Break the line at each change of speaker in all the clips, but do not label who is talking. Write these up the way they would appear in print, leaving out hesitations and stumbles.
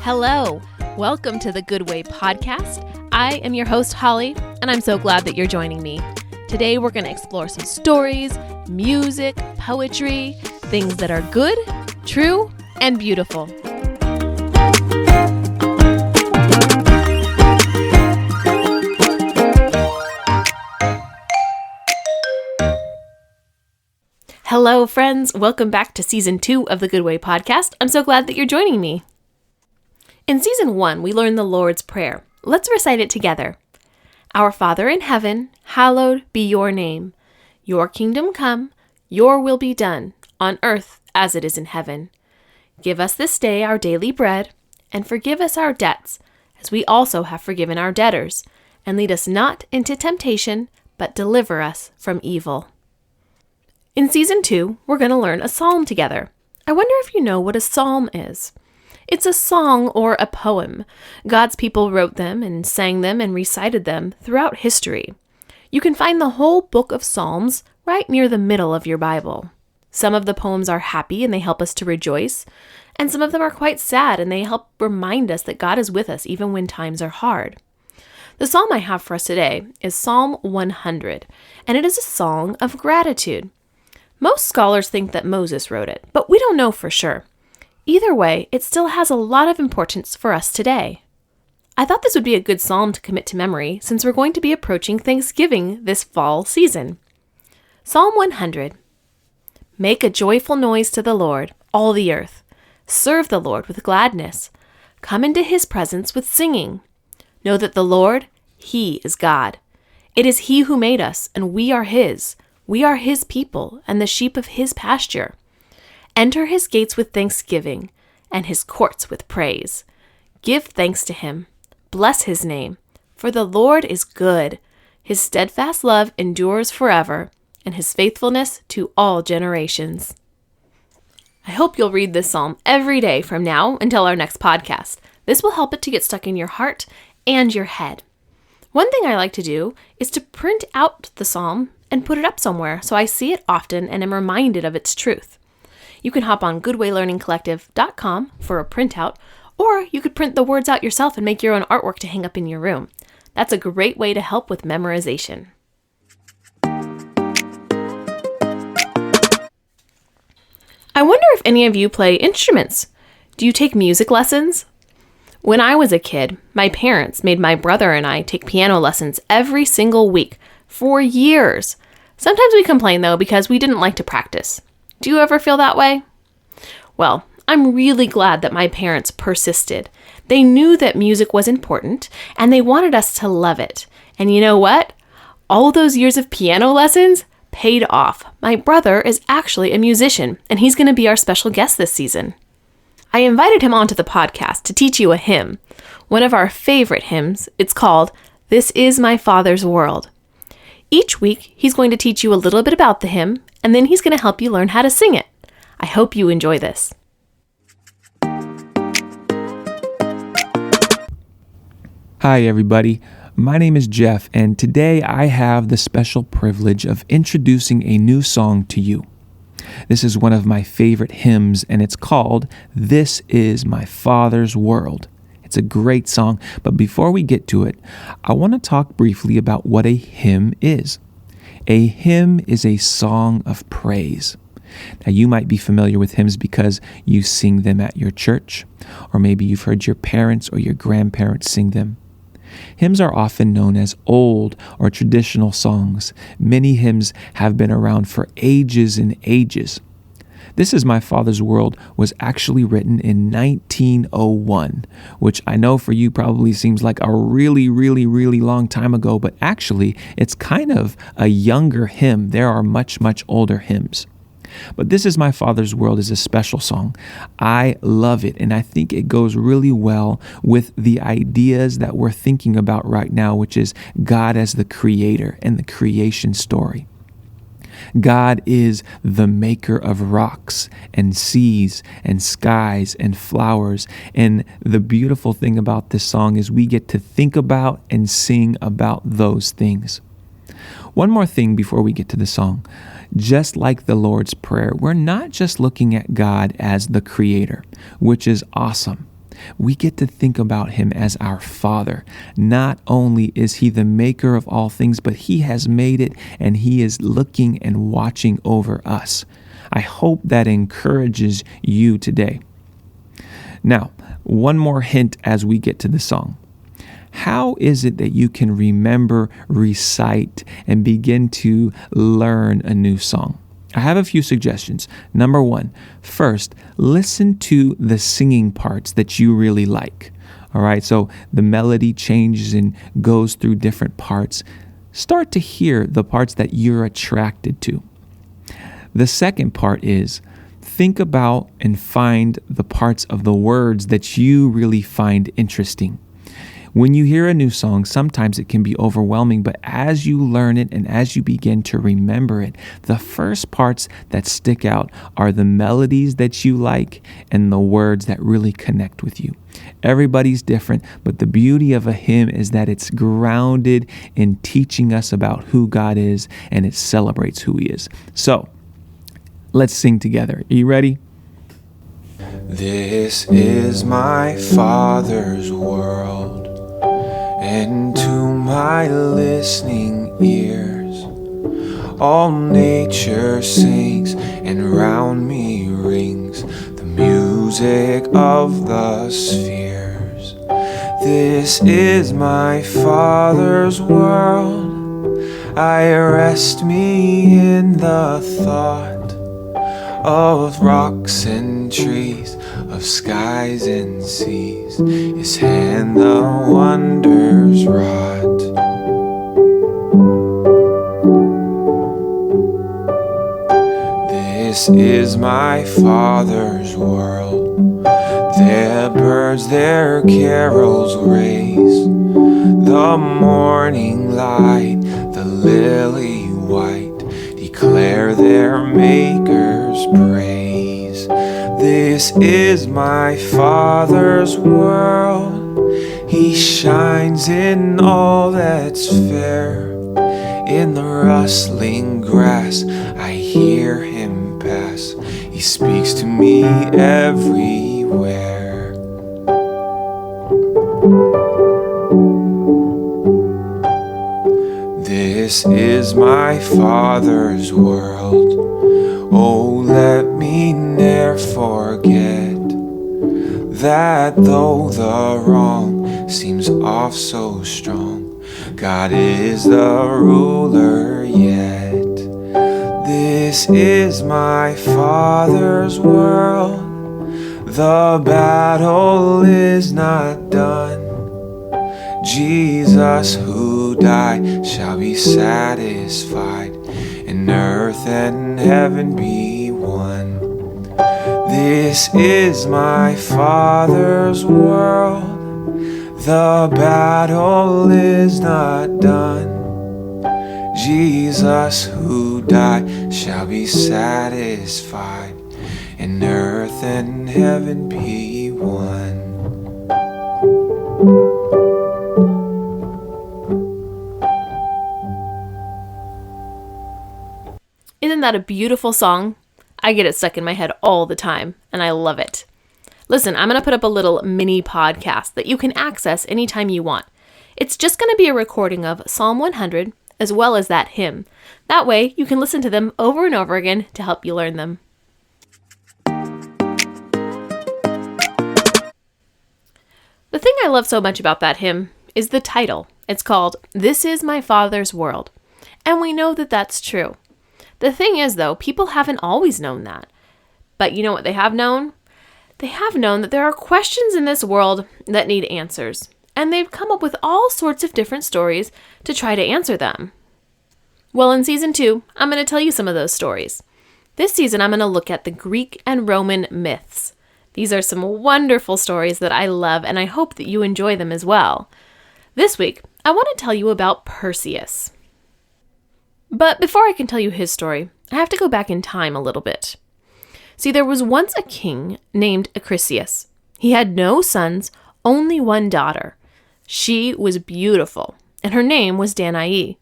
Hello, welcome to the Good Way podcast. I am your host, Holly, and I'm so glad that you're joining me. Today, we're going to explore some stories, music, poetry, things that are good, true, and beautiful. Hello, friends. Welcome back to Season 2 of the Good Way podcast. I'm so glad that you're joining me. In Season 1, we learned the Lord's Prayer. Let's recite it together. Our Father in heaven, hallowed be your name. Your kingdom come, your will be done, on earth as it is in heaven. Give us this day our daily bread, and forgive us our debts, as we also have forgiven our debtors. And lead us not into temptation, but deliver us from evil. In Season 2, we're going to learn a psalm together. I wonder if you know what a psalm is. It's a song or a poem. God's people wrote them and sang them and recited them throughout history. You can find the whole book of Psalms right near the middle of your Bible. Some of the poems are happy and they help us to rejoice, and some of them are quite sad and they help remind us that God is with us even when times are hard. The psalm I have for us today is Psalm 100, and it is a song of gratitude. Most scholars think that Moses wrote it, but we don't know for sure. Either way, it still has a lot of importance for us today. I thought this would be a good psalm to commit to memory since we're going to be approaching Thanksgiving this fall season. Psalm 100. Make a joyful noise to the Lord, all the earth. Serve the Lord with gladness. Come into his presence with singing. Know that the Lord, he is God. It is he who made us, and we are his. We are his people and the sheep of his pasture. Enter his gates with thanksgiving and his courts with praise. Give thanks to him. Bless his name. For the Lord is good. His steadfast love endures forever, and his faithfulness to all generations. I hope you'll read this psalm every day from now until our next podcast. This will help it to get stuck in your heart and your head. One thing I like to do is to print out the psalm and put it up somewhere so I see it often and am reminded of its truth. You can hop on goodwaylearningcollective.com for a printout, or you could print the words out yourself and make your own artwork to hang up in your room. That's a great way to help with memorization. I wonder if any of you play instruments. Do you take music lessons? When I was a kid, my parents made my brother and I take piano lessons every single week for years. Sometimes we complain, though, because we didn't like to practice. Do you ever feel that way? Well, I'm really glad that my parents persisted. They knew that music was important, and they wanted us to love it. And you know what? All those years of piano lessons paid off. My brother is actually a musician, and he's going to be our special guest this season. I invited him onto the podcast to teach you a hymn. One of our favorite hymns. It's called, "This Is My Father's World." Each week, he's going to teach you a little bit about the hymn, and then he's going to help you learn how to sing it. I hope you enjoy this.
Hi, everybody. My name is Jeff, and today I have the special privilege of introducing a new song to you. This is one of my favorite hymns, and it's called "This Is My Father's World." It's a great song, but before we get to it, I want to talk briefly about what a hymn is. A hymn is a song of praise. Now, you might be familiar with hymns because you sing them at your church, or maybe you've heard your parents or your grandparents sing them. Hymns are often known as old or traditional songs. Many hymns have been around for ages and ages. "This Is My Father's World" was actually written in 1901, which I know for you probably seems like a really, really, really long time ago, but actually it's kind of a younger hymn. There are much, much older hymns. But "This Is My Father's World" is a special song. I love it, and I think it goes really well with the ideas that we're thinking about right now, which is God as the creator and the creation story. God is the maker of rocks and seas and skies and flowers. And the beautiful thing about this song is we get to think about and sing about those things. One more thing before we get to the song. Just like the Lord's Prayer, we're not just looking at God as the creator, which is awesome. We get to think about him as our Father. Not only is he the maker of all things, but he has made it and he is looking and watching over us. I hope that encourages you today. Now, one more hint as we get to the song. How is it that you can remember, recite, and begin to learn a new song? I have a few suggestions. Number one, first, listen to the singing parts that you really like. All right, so the melody changes and goes through different parts. Start to hear the parts that you're attracted to. The second part is think about and find the parts of the words that you really find interesting. When you hear a new song, sometimes it can be overwhelming, but as you learn it and as you begin to remember it, the first parts that stick out are the melodies that you like and the words that really connect with you. Everybody's different, but the beauty of a hymn is that it's grounded in teaching us about who God is and it celebrates who he is. So, let's sing together. Are you ready?
This is my Father's world, and to my listening ears, all nature sings, and round me rings the music of the spheres. This is my Father's world. I rest me in the thought of rocks and trees, of skies and seas, his hand the wonders wrought. This is my Father's world. Their birds their carols raise, the morning light, the lily white, declare their Maker's praise. This is my Father's world. He shines in all that's fair. In the rustling grass I hear him pass. He speaks to me everywhere. This is my Father's world. Oh, let me ne'er forget that though the wrong seems oft so strong, God is the ruler yet. This is my Father's world. The battle is not done. Jesus who died shall be satisfied, and earth and heaven be one. This is my Father's world. The battle is not done. Jesus who died shall be satisfied, and earth and heaven be one.
Isn't that a beautiful song? I get it stuck in my head all the time, and I love it. Listen, I'm going to put up a little mini podcast that you can access anytime you want. It's just going to be a recording of Psalm 100 as well as that hymn. That way, you can listen to them over and over again to help you learn them. The thing I love so much about that hymn is the title. It's called This Is My Father's World. And we know that that's true. The thing is, though, people haven't always known that. But you know what they have known? They have known that there are questions in this world that need answers. And they've come up with all sorts of different stories to try to answer them. Well, in Season 2, I'm going to tell you some of those stories. This season, I'm going to look at the Greek and Roman myths. These are some wonderful stories that I love, and I hope that you enjoy them as well. This week, I want to tell you about Perseus. But before I can tell you his story, I have to go back in time a little bit. See, there was once a king named Acrisius. He had no sons, only one daughter. She was beautiful, and her name was Danae.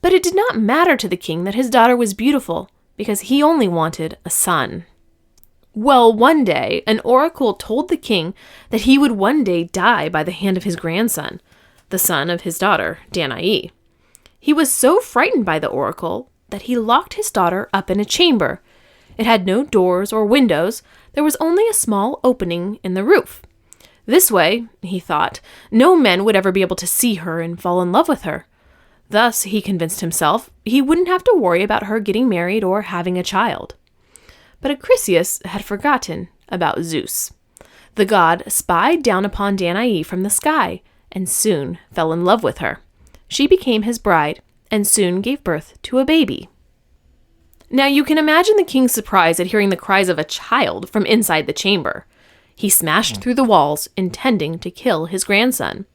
But it did not matter to the king that his daughter was beautiful, because he only wanted a son. Well, one day, an oracle told the king that he would one day die by the hand of his grandson, the son of his daughter, Danae. He was so frightened by the oracle that he locked his daughter up in a chamber. It had no doors or windows. There was only a small opening in the roof. This way, he thought, no men would ever be able to see her and fall in love with her. Thus, he convinced himself, he wouldn't have to worry about her getting married or having a child. But Acrisius had forgotten about Zeus. The god spied down upon Danae from the sky and soon fell in love with her. She became his bride and soon gave birth to a baby. Now you can imagine the king's surprise at hearing the cries of a child from inside the chamber. He smashed through the walls, intending to kill his grandson.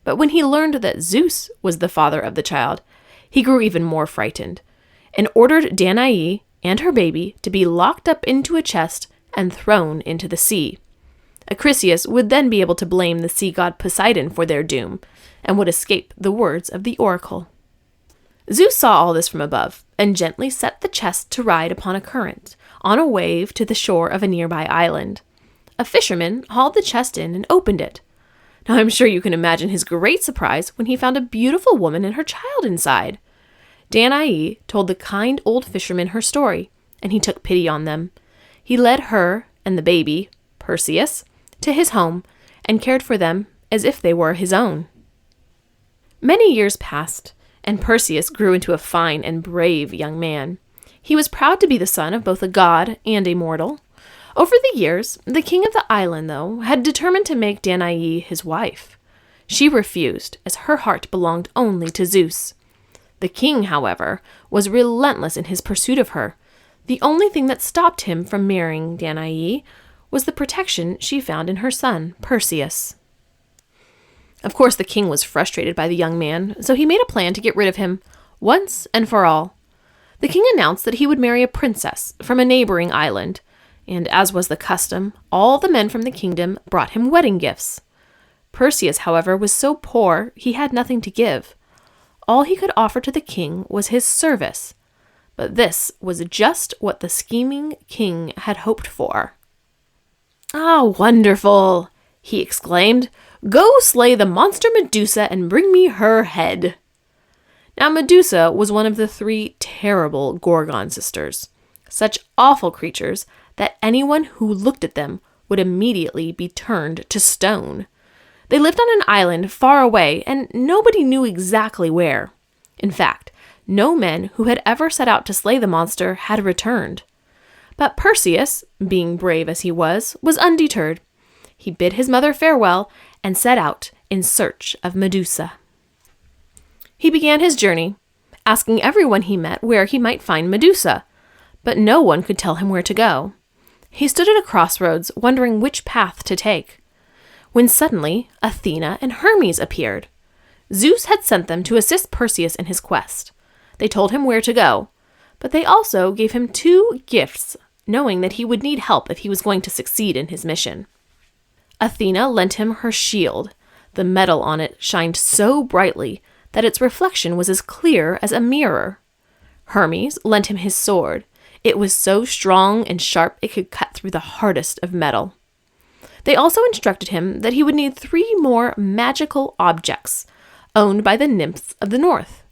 But when he learned that Zeus was the father of the child, he grew even more frightened and ordered Danae and her baby to be locked up into a chest and thrown into the sea. Acrisius would then be able to blame the sea god Poseidon for their doom and would escape the words of the oracle. Zeus saw all this from above and gently set the chest to ride upon a current, on a wave to the shore of a nearby island. A fisherman hauled the chest in and opened it. Now I'm sure you can imagine his great surprise when he found a beautiful woman and her child inside. Danae told the kind old fisherman her story, and he took pity on them. He led her and the baby, Perseus, to his home and cared for them as if they were his own. Many years passed, and Perseus grew into a fine and brave young man. He was proud to be the son of both a god and a mortal. Over the years, the king of the island, though, had determined to make Danae his wife. She refused, as her heart belonged only to Zeus. The king, however, was relentless in his pursuit of her. The only thing that stopped him from marrying Danae was the protection she found in her son, Perseus. Of course, the king was frustrated by the young man, so he made a plan to get rid of him once and for all. The king announced that he would marry a princess from a neighboring island, and as was the custom, all the men from the kingdom brought him wedding gifts. Perseus, however, was so poor he had nothing to give. All he could offer to the king was his service, but this was just what the scheming king had hoped for. "Ah, wonderful!" he exclaimed. "Go slay the monster Medusa and bring me her head." Now Medusa was one of the 3 terrible Gorgon sisters, such awful creatures that anyone who looked at them would immediately be turned to stone. They lived on an island far away, and nobody knew exactly where. In fact, no men who had ever set out to slay the monster had returned. But Perseus, being brave as he was undeterred. He bid his mother farewell and set out in search of Medusa. He began his journey, asking everyone he met where he might find Medusa, but no one could tell him where to go. He stood at a crossroads, wondering which path to take, when suddenly Athena and Hermes appeared. Zeus had sent them to assist Perseus in his quest. They told him where to go, but they also gave him 2 gifts, knowing that he would need help if he was going to succeed in his mission. Athena lent him her shield. The metal on it shined so brightly that its reflection was as clear as a mirror. Hermes lent him his sword. It was so strong and sharp it could cut through the hardest of metal. They also instructed him that he would need 3 more magical objects, owned by the nymphs of the north.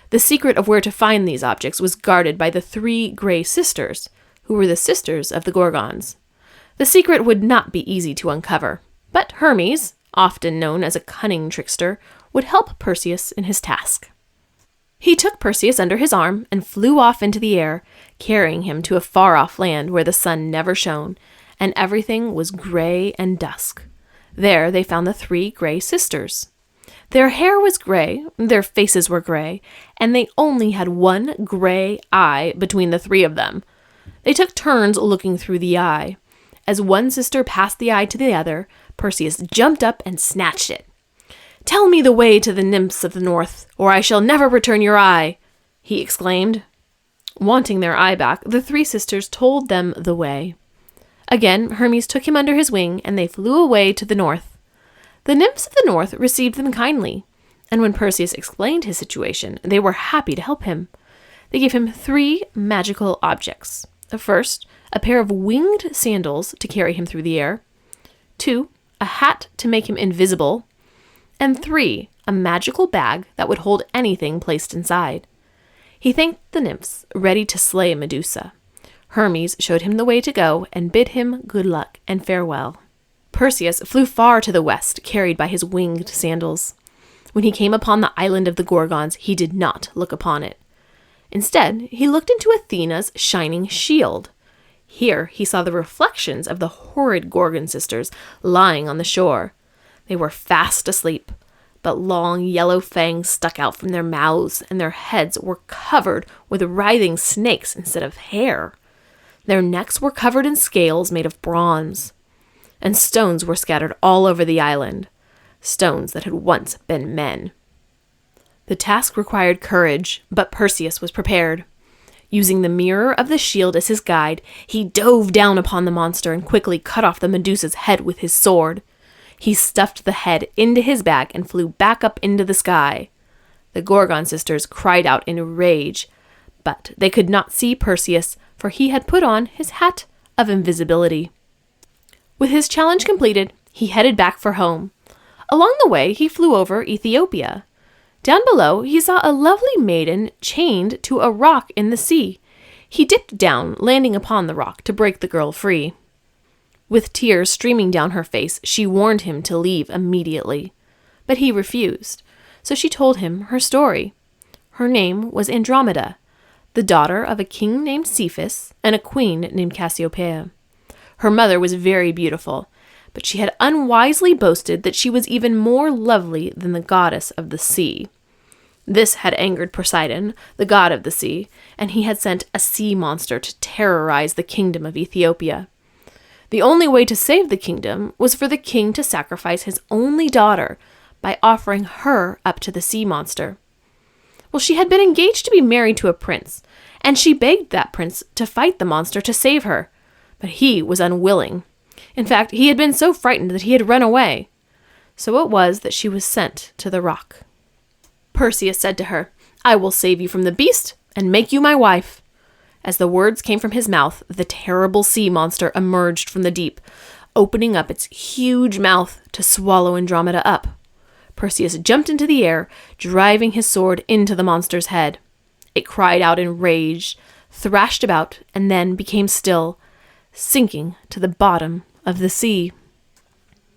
The secret of where to find these objects was guarded by the 3 Gray Sisters, who were the sisters of the Gorgons. The secret would not be easy to uncover, but Hermes, often known as a cunning trickster, would help Perseus in his task. He took Perseus under his arm and flew off into the air, carrying him to a far-off land where the sun never shone, and everything was gray and dusk. There they found the 3 Gray Sisters. Their hair was gray, their faces were gray, and they only had 1 gray eye between the 3 of them. They took turns looking through the eye. As one sister passed the eye to the other, Perseus jumped up and snatched it. "Tell me the way to the nymphs of the north, or I shall never return your eye," he exclaimed. Wanting their eye back, the 3 sisters told them the way. Again, Hermes took him under his wing, and they flew away to the north. The nymphs of the north received them kindly, and when Perseus explained his situation, they were happy to help him. They gave him 3 magical objects: First, a pair of winged sandals to carry him through the air. 2, a hat to make him invisible. And 3, a magical bag that would hold anything placed inside. He thanked the nymphs, ready to slay Medusa. Hermes showed him the way to go and bid him good luck and farewell. Perseus flew far to the west, carried by his winged sandals. When he came upon the island of the Gorgons, he did not look upon it. Instead, he looked into Athena's shining shield. Here he saw the reflections of the horrid Gorgon sisters lying on the shore. They were fast asleep, but long yellow fangs stuck out from their mouths, and their heads were covered with writhing snakes instead of hair. Their necks were covered in scales made of bronze, and stones were scattered all over the island, stones that had once been men. The task required courage, but Perseus was prepared. Using the mirror of the shield as his guide, he dove down upon the monster and quickly cut off the Medusa's head with his sword. He stuffed the head into his bag and flew back up into the sky. The Gorgon sisters cried out in rage, but they could not see Perseus, for he had put on his hat of invisibility. With his challenge completed, he headed back for home. Along the way, he flew over Ethiopia. Down below, he saw a lovely maiden chained to a rock in the sea. He dipped down, landing upon the rock to break the girl free. With tears streaming down her face, she warned him to leave immediately. But he refused, so she told him her story. Her name was Andromeda, the daughter of a king named Cephas and a queen named Cassiopeia. Her mother was very beautiful, but she had unwisely boasted that she was even more lovely than the goddess of the sea. This had angered Poseidon, the god of the sea, and he had sent a sea monster to terrorize the kingdom of Ethiopia. The only way to save the kingdom was for the king to sacrifice his only daughter by offering her up to the sea monster. Well, she had been engaged to be married to a prince, and she begged that prince to fight the monster to save her, but he was unwilling. In fact, he had been so frightened that he had run away. So it was that she was sent to the rock. Perseus said to her, "I will save you from the beast and make you my wife." As the words came from his mouth, the terrible sea monster emerged from the deep, opening up its huge mouth to swallow Andromeda up. Perseus jumped into the air, driving his sword into the monster's head. It cried out in rage, thrashed about, and then became still, sinking to the bottom of the sea.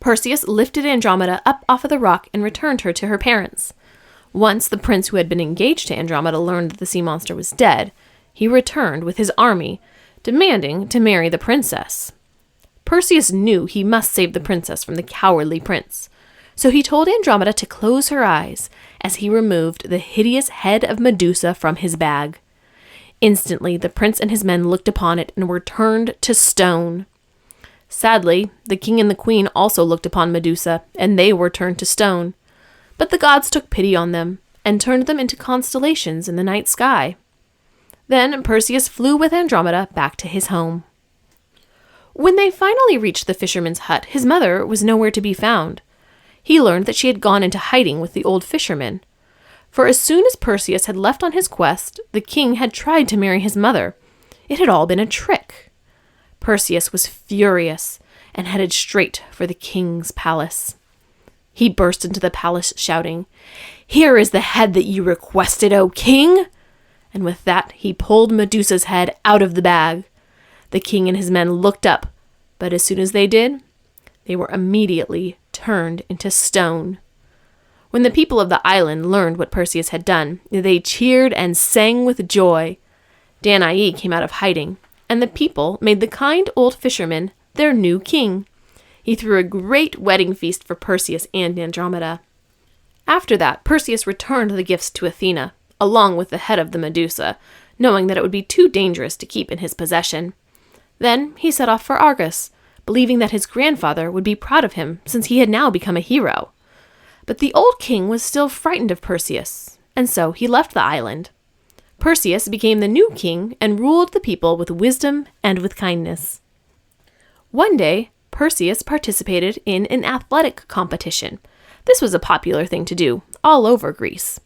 Perseus lifted Andromeda up off of the rock and returned her to her parents. Once the prince who had been engaged to Andromeda learned that the sea monster was dead, he returned with his army, demanding to marry the princess. Perseus knew he must save the princess from the cowardly prince, so he told Andromeda to close her eyes as he removed the hideous head of Medusa from his bag. Instantly, the prince and his men looked upon it and were turned to stone. Sadly, the king and the queen also looked upon Medusa, and they were turned to stone. But the gods took pity on them and turned them into constellations in the night sky. Then Perseus flew with Andromeda back to his home. When they finally reached the fisherman's hut, his mother was nowhere to be found. He learned that she had gone into hiding with the old fisherman. For as soon as Perseus had left on his quest, the king had tried to marry his mother. It had all been a trick. Perseus was furious and headed straight for the king's palace. He burst into the palace shouting, "Here is the head that you requested, O king!" And with that, he pulled Medusa's head out of the bag. The king and his men looked up, but as soon as they did, they were immediately turned into stone. When the people of the island learned what Perseus had done, they cheered and sang with joy. Danae came out of hiding, and the people made the kind old fisherman their new king. He threw a great wedding feast for Perseus and Andromeda. After that, Perseus returned the gifts to Athena, along with the head of the Medusa, knowing that it would be too dangerous to keep in his possession. Then he set off for Argos, believing that his grandfather would be proud of him since he had now become a hero. But the old king was still frightened of Perseus, and so he left the island. Perseus became the new king and ruled the people with wisdom and with kindness. One day, Perseus participated in an athletic competition. This was a popular thing to do all over Greece.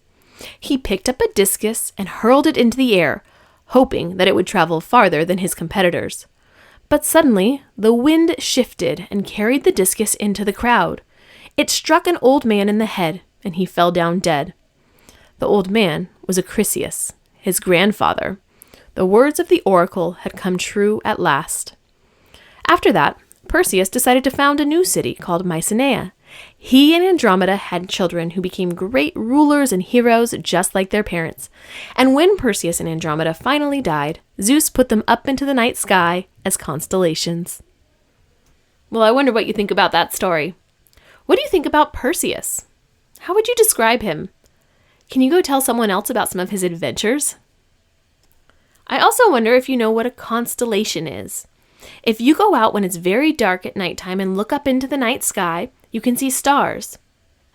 He picked up a discus and hurled it into the air, hoping that it would travel farther than his competitors. But suddenly, the wind shifted and carried the discus into the crowd. It struck an old man in the head, and he fell down dead. The old man was Acrisius, his grandfather. The words of the oracle had come true at last. After that, Perseus decided to found a new city called Mycenae. He and Andromeda had children who became great rulers and heroes just like their parents. And when Perseus and Andromeda finally died, Zeus put them up into the night sky as constellations. Well, I wonder what you think about that story. What do you think about Perseus? How would you describe him? Can you go tell someone else about some of his adventures? I also wonder if you know what a constellation is. If you go out when it's very dark at nighttime and look up into the night sky, you can see stars.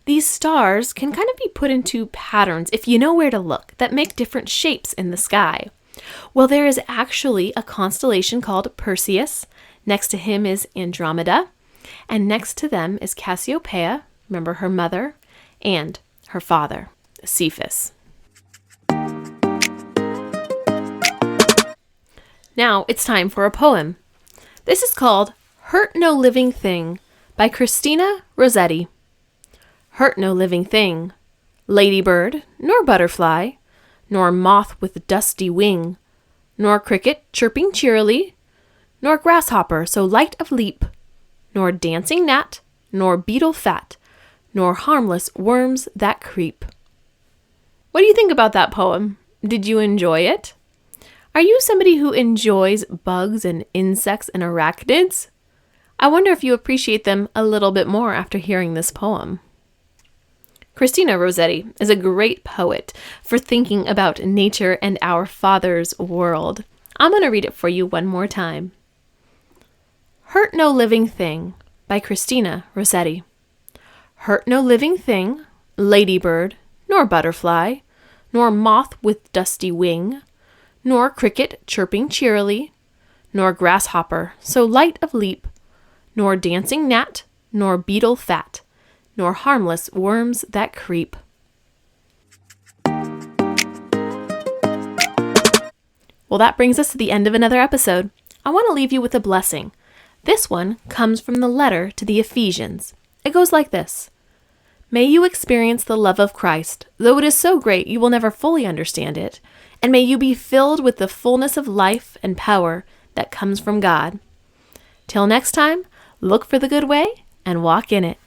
These stars can kind of be put into patterns, if you know where to look, that make different shapes in the sky. Well, there is actually a constellation called Perseus. Next to him is Andromeda. And next to them is Cassiopeia, remember her mother, and her father, Cephas. Now it's time for a poem. This is called Hurt No Living Thing by Christina Rossetti. Hurt no living thing, ladybird, nor butterfly, nor moth with dusty wing, nor cricket chirping cheerily, nor grasshopper so light of leap, nor dancing gnat, nor beetle fat, nor harmless worms that creep. What do you think about that poem? Did you enjoy it? Are you somebody who enjoys bugs and insects and arachnids? I wonder if you appreciate them a little bit more after hearing this poem. Christina Rossetti is a great poet for thinking about nature and our Father's world. I'm going to read it for you one more time. Hurt No Living Thing by Christina Rossetti. Hurt no living thing, ladybird, nor butterfly, nor moth with dusty wing, nor cricket chirping cheerily, nor grasshopper so light of leap, nor dancing gnat, nor beetle fat, nor harmless worms that creep. Well, that brings us to the end of another episode. I want to leave you with a blessing. This one comes from the letter to the Ephesians. It goes like this. May you experience the love of Christ, though it is so great you will never fully understand it, and may you be filled with the fullness of life and power that comes from God. Till next time, look for the good way and walk in it.